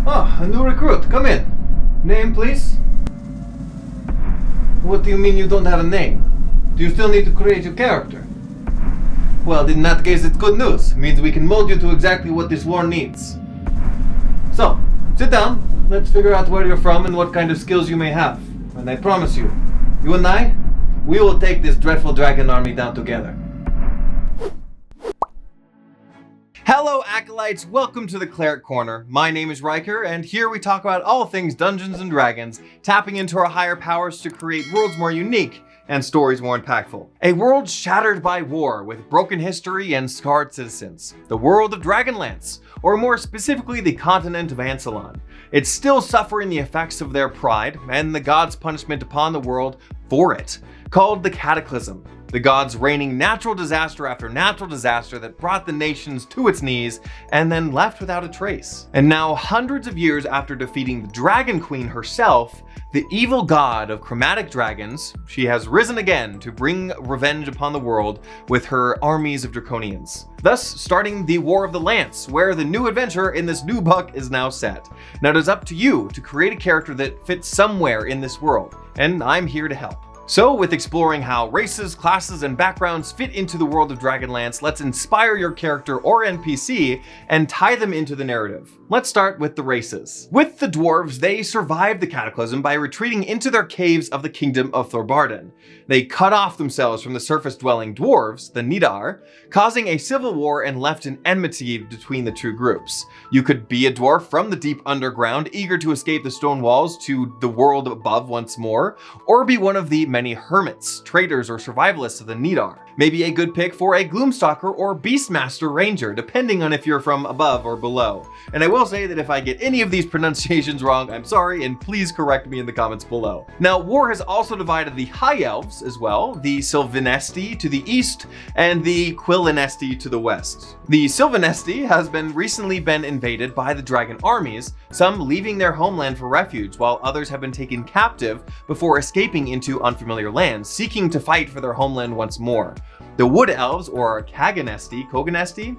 Ah, a new recruit. Come in. Name, please? What do you mean you don't have a name? Do you still need to create your character? Well, in that case, it's good news. It means we can mold you to exactly what this war needs. So, sit down. Let's figure out where you're from and what kind of skills you may have. And I promise you, you and I, we will take this dreadful dragon army down together. Hello Acolytes, welcome to the Cleric Corner. My name is Riker, and here we talk about all things Dungeons & Dragons, tapping into our higher powers to create worlds more unique and stories more impactful. A world shattered by war, with broken history and scarred citizens. The world of Dragonlance, or more specifically the continent of Ansalon. It's still suffering the effects of their pride, and the gods' punishment upon the world for it, called the Cataclysm. The gods raining natural disaster after natural disaster that brought the nations to its knees and then left without a trace. And now, hundreds of years after defeating the Dragon Queen herself, the evil god of chromatic dragons, she has risen again to bring revenge upon the world with her armies of draconians. Thus, starting the War of the Lance, where the new adventure in this new book is now set. Now it is up to you to create a character that fits somewhere in this world, and I'm here to help. So, with exploring how races, classes, and backgrounds fit into the world of Dragonlance, let's inspire your character or NPC and tie them into the narrative. Let's start with the races. With the dwarves, they survived the Cataclysm by retreating into their caves of the kingdom of Thorbarden. They cut off themselves from the surface-dwelling dwarves, the Nidar, causing a civil war and left an enmity between the two groups. You could be a dwarf from the deep underground, eager to escape the stone walls to the world above once more, or be one of the many hermits, traders, or survivalists of the Nidar. Maybe a good pick for a Gloomstalker or Beastmaster Ranger, depending on if you're from above or below. And I will say that if I get any of these pronunciations wrong, I'm sorry, and please correct me in the comments below. Now, war has also divided the High Elves as well, the Sylvanesti to the east, and the Quillanesti to the west. The Sylvanesti has recently been invaded by the dragon armies, some leaving their homeland for refuge, while others have been taken captive before escaping into unfamiliar lands, seeking to fight for their homeland once more. The Wood Elves, or Koganesti,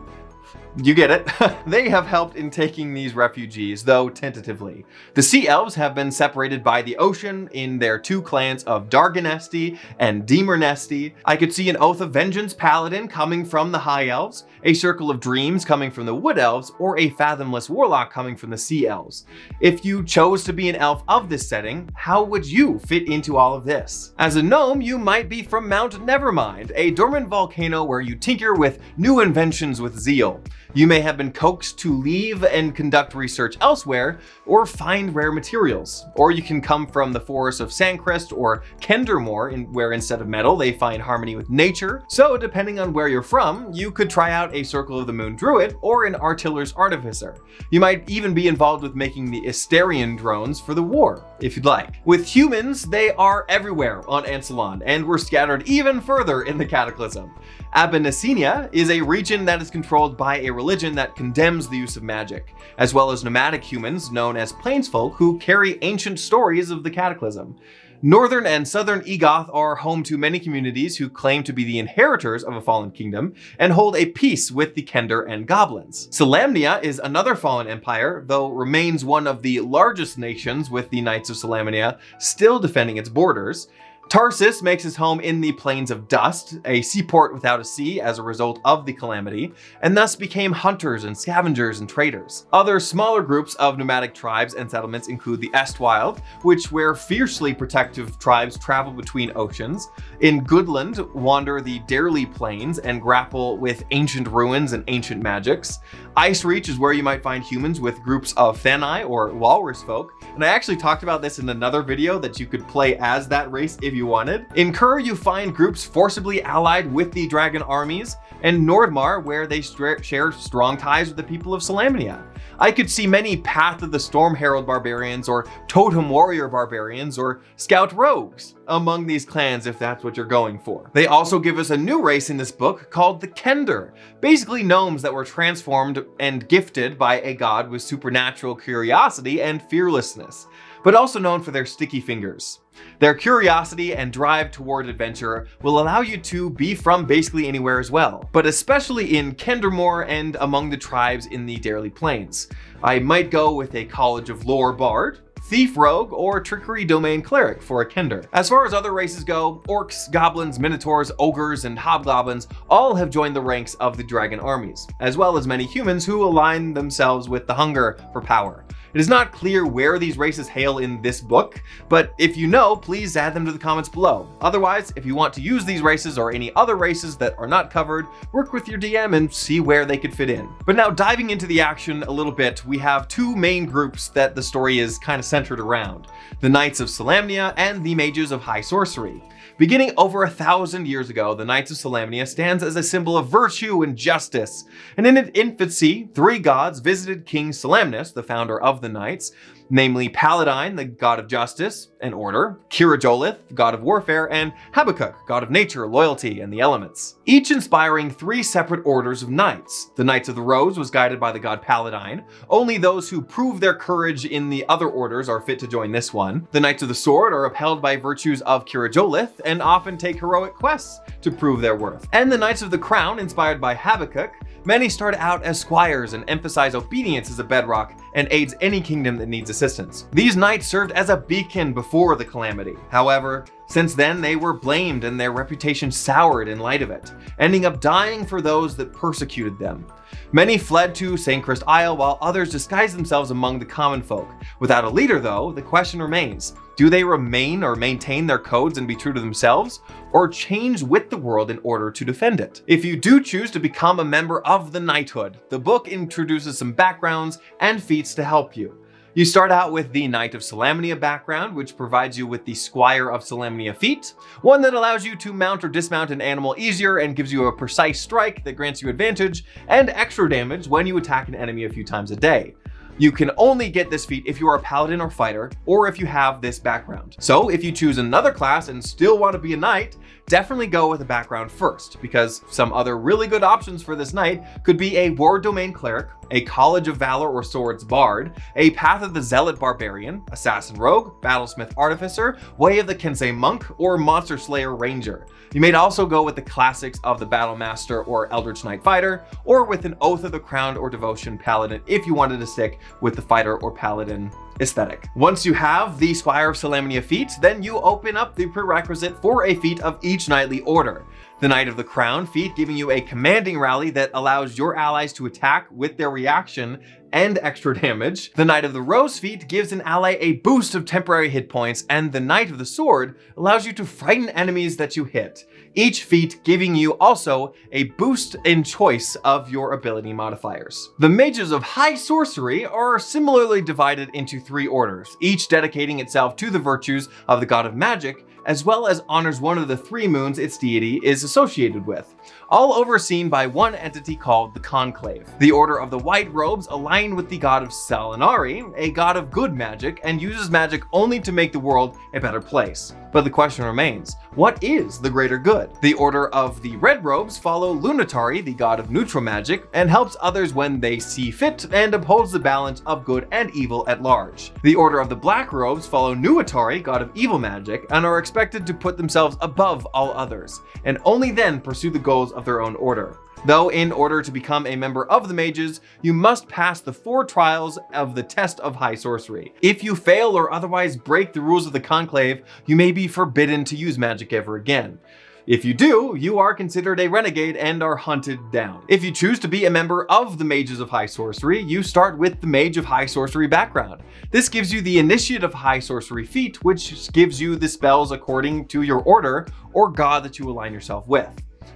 you get it, they have helped in taking these refugees, though tentatively. The Sea Elves have been separated by the ocean in their two clans of Darganesti and Demernesti. I could see an Oath of Vengeance Paladin coming from the High Elves, a Circle of Dreams coming from the Wood Elves, or a Fathomless Warlock coming from the Sea Elves. If you chose to be an elf of this setting, how would you fit into all of this? As a gnome, you might be from Mount Nevermind, a dormant volcano where you tinker with new inventions with zeal. You may have been coaxed to leave and conduct research elsewhere, or find rare materials. Or you can come from the forests of Sandcrest or Kendermore, where instead of metal, they find harmony with nature. So depending on where you're from, you could try out a Circle of the Moon Druid or an Artiller's Artificer. You might even be involved with making the Asterian drones for the war, if you'd like. With humans, they are everywhere on Ansalon, and were scattered even further in the Cataclysm. Abyssinia is a region that is controlled by a religion that condemns the use of magic, as well as nomadic humans known as plainsfolk who carry ancient stories of the Cataclysm. Northern and Southern Egoth are home to many communities who claim to be the inheritors of a fallen kingdom and hold a peace with the Kender and goblins. Solamnia is another fallen empire, though remains one of the largest nations, with the Knights of Solamnia still defending its borders. Tarsus makes his home in the Plains of Dust, a seaport without a sea as a result of the calamity, and thus became hunters and scavengers and traders. Other smaller groups of nomadic tribes and settlements include the Estwild, where fiercely protective tribes travel between oceans. In Goodland wander the Darely Plains and grapple with ancient ruins and ancient magics. Icereach is where you might find humans with groups of Thanai or Walrus folk, and I actually talked about this in another video that you could play as that race if you wanted. In Kur, you find groups forcibly allied with the dragon armies, and Nordmar, where they share strong ties with the people of Solamnia. I could see many Path of the Storm Herald barbarians, or Totem Warrior barbarians, or Scout rogues among these clans if that's what you're going for. They also give us a new race in this book called the Kender, basically gnomes that were transformed and gifted by a god with supernatural curiosity and fearlessness. but also known for their sticky fingers. Their curiosity and drive toward adventure will allow you to be from basically anywhere as well, but especially in Kendermore and among the tribes in the Dairly Plains. I might go with a College of Lore Bard, Thief Rogue, or Trickery Domain Cleric for a Kender. As far as other races go, orcs, goblins, minotaurs, ogres, and hobgoblins all have joined the ranks of the dragon armies, as well as many humans who align themselves with the hunger for power. It is not clear where these races hail in this book, but if you know, please add them to the comments below. Otherwise, if you want to use these races or any other races that are not covered, work with your DM and see where they could fit in. But now diving into the action a little bit, we have two main groups that the story is kind of centered around: the Knights of Solamnia and the Mages of High Sorcery. Beginning over 1,000 years ago, the Knights of Solamnia stands as a symbol of virtue and justice. And in its infancy, three gods visited King Solamnius, the founder of the Knights, namely Paladine, the god of justice and order, Kirajolith, god of warfare, and Habakkuk, god of nature, loyalty, and the elements. Each inspiring three separate orders of knights. The Knights of the Rose was guided by the god Paladine. Only those who prove their courage in the other orders are fit to join this one. The Knights of the Sword are upheld by virtues of Kirajolith and often take heroic quests to prove their worth. And the Knights of the Crown, inspired by Habakkuk, many start out as squires and emphasize obedience as a bedrock and aids any kingdom that needs assistance. These knights served as a beacon before the calamity. However, since then they were blamed and their reputation soured in light of it, ending up dying for those that persecuted them. Many fled to St. Christ Isle while others disguised themselves among the common folk. Without a leader though, the question remains: do they remain or maintain their codes and be true to themselves, or change with the world in order to defend it? If you do choose to become a member of the knighthood, the book introduces some backgrounds and feats to help you. You start out with the Knight of Solamnia background, which provides you with the Squire of Solamnia feat, one that allows you to mount or dismount an animal easier and gives you a precise strike that grants you advantage and extra damage when you attack an enemy a few times a day. You can only get this feat if you are a paladin or fighter, or if you have this background. So if you choose another class and still want to be a knight, definitely go with a background first, because some other really good options for this knight could be a War Domain Cleric, a College of Valor or Swords Bard, a Path of the Zealot Barbarian, Assassin Rogue, Battlesmith Artificer, Way of the Kensei Monk, or Monster Slayer Ranger. You may also go with the classics of the Battle Master or Eldritch Knight Fighter, or with an Oath of the Crown or Devotion Paladin if you wanted to stick with the Fighter or Paladin aesthetic. Once you have the Squire of Solamnia feat, then you open up the prerequisite for a feat of each knightly order. The Knight of the Crown feat giving you a commanding rally that allows your allies to attack with their reaction and extra damage. The Knight of the Rose feat gives an ally a boost of temporary hit points, and the Knight of the Sword allows you to frighten enemies that you hit. Each feat giving you also a boost in choice of your ability modifiers. The Mages of High Sorcery are similarly divided into three orders, each dedicating itself to the virtues of the god of magic, as well as honors one of the three moons its deity is associated with, all overseen by one entity called the Conclave. The Order of the White Robes align with the god of Salinari, a god of good magic, and uses magic only to make the world a better place. But the question remains, what is the greater good? The Order of the Red Robes follow Lunatari, the god of neutral magic, and helps others when they see fit and upholds the balance of good and evil at large. The Order of the Black Robes follow Nuatari, god of evil magic, and are expected to put themselves above all others, and only then pursue the goals of their own order. Though in order to become a member of the mages, you must pass the 4 trials of the test of high sorcery. If you fail or otherwise break the rules of the conclave, you may be forbidden to use magic ever again. If you do, you are considered a renegade and are hunted down. If you choose to be a member of the Mages of High Sorcery, you start with the Mage of High Sorcery background. This gives you the Initiate of High Sorcery feat, which gives you the spells according to your order or god that you align yourself with.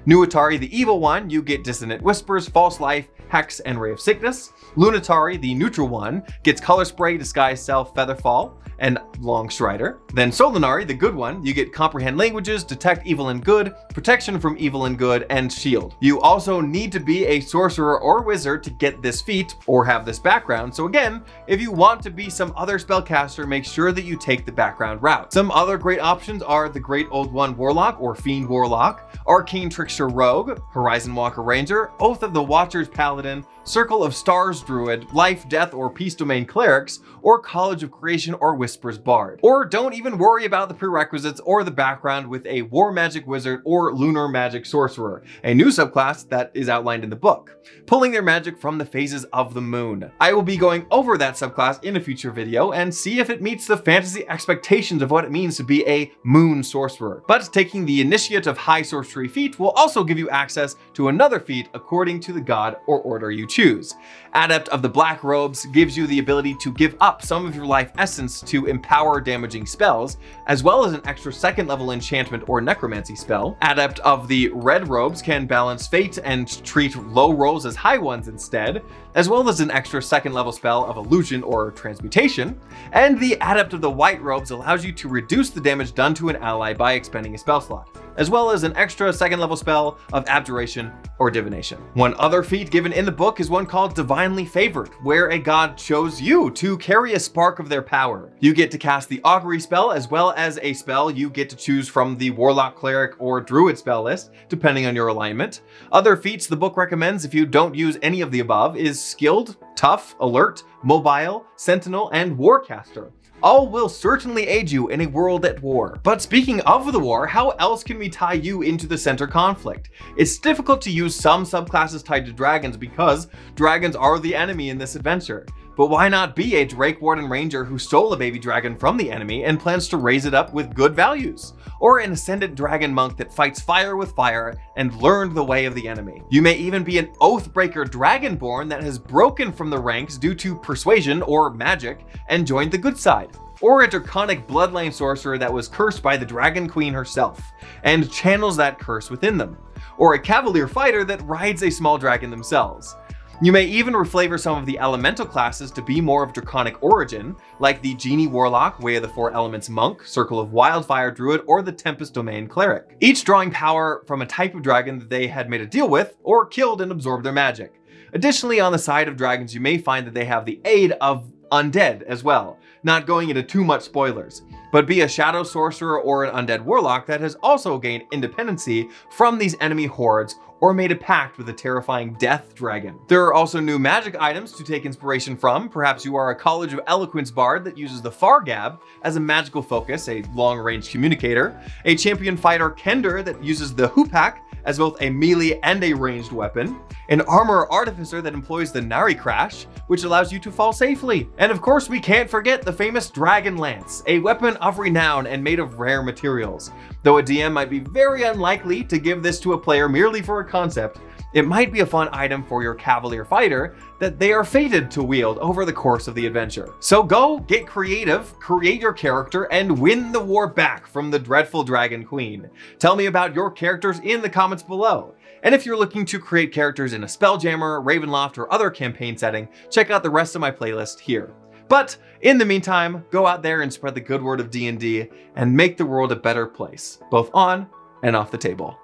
Nuatari, the evil one, you get Dissonant Whispers, False Life, Hex, and Ray of Sickness. Lunatari, the neutral one, gets Color Spray, Disguise Self, Featherfall, and Long Strider. Then Solinari, the good one, you get Comprehend Languages, Detect Evil and Good, Protection from Evil and Good, and Shield. You also need to be a sorcerer or wizard to get this feat or have this background. So again, if you want to be some other spellcaster, make sure that you take the background route. Some other great options are the Great Old One Warlock or Fiend Warlock, Arcane Trickster Rogue, Horizon Walker Ranger, Oath of the Watchers Paladin, Paladin, Circle of Stars Druid, Life, Death, or Peace Domain Clerics, or College of Creation or Whispers Bard. Or don't even worry about the prerequisites or the background with a War Magic Wizard or Lunar Magic Sorcerer, a new subclass that is outlined in the book, pulling their magic from the phases of the moon. I will be going over that subclass in a future video and see if it meets the fantasy expectations of what it means to be a moon sorcerer. But taking the initiate of high sorcery feat will also give you access to another feat according to the god or order you choose. Adept of the Black Robes gives you the ability to give up some of your life essence to empower damaging spells, as well as an extra second level enchantment or necromancy spell. Adept of the Red Robes can balance fate and treat low rolls as high ones instead, as well as an extra second level spell of illusion or transmutation. And the Adept of the White Robes allows you to reduce the damage done to an ally by expending a spell slot, as well as an extra second level spell of abjuration or divination. One other feat given in the book is one called Divinely Favored, where a god chose you to carry a spark of their power. You get to cast the augury spell, as well as a spell you get to choose from the warlock, cleric, or druid spell list, depending on your alignment. Other feats the book recommends if you don't use any of the above is Skilled, Tough, Alert, Mobile, Sentinel, and Warcaster. All will certainly aid you in a world at war. But speaking of the war, how else can we tie you into the center conflict? It's difficult to use some subclasses tied to dragons because dragons are the enemy in this adventure. But why not be a Drake Warden Ranger who stole a baby dragon from the enemy and plans to raise it up with good values? Or an Ascendant Dragon Monk that fights fire with fire and learned the way of the enemy. You may even be an Oathbreaker Dragonborn that has broken from the ranks due to persuasion or magic and joined the good side. Or a Draconic Bloodline Sorcerer that was cursed by the Dragon Queen herself and channels that curse within them. Or a Cavalier Fighter that rides a small dragon themselves. You may even reflavor some of the elemental classes to be more of draconic origin, like the Genie Warlock, Way of the Four Elements Monk, Circle of Wildfire Druid, or the Tempest Domain Cleric, each drawing power from a type of dragon that they had made a deal with or killed and absorbed their magic. Additionally, on the side of dragons, you may find that they have the aid of undead as well, not going into too much spoilers, but be a shadow sorcerer or an undead warlock that has also gained independency from these enemy hordes or made a pact with a terrifying death dragon. There are also new magic items to take inspiration from. Perhaps you are a College of Eloquence bard that uses the Fargab as a magical focus, a long-range communicator, a champion fighter Kender that uses the Hoopak as both a melee and a ranged weapon, an armor artificer that employs the Nari Crash, which allows you to fall safely. And of course, we can't forget the famous Dragonlance, a weapon of renown and made of rare materials. Though a DM might be very unlikely to give this to a player merely for a concept, it might be a fun item for your Cavalier Fighter that they are fated to wield over the course of the adventure. So go, get creative, create your character, and win the war back from the dreadful Dragon Queen. Tell me about your characters in the comments below. And if you're looking to create characters in a Spelljammer, Ravenloft, or other campaign setting, check out the rest of my playlist here. But in the meantime, go out there and spread the good word of D&D and make the world a better place, both on and off the table.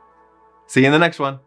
See you in the next one.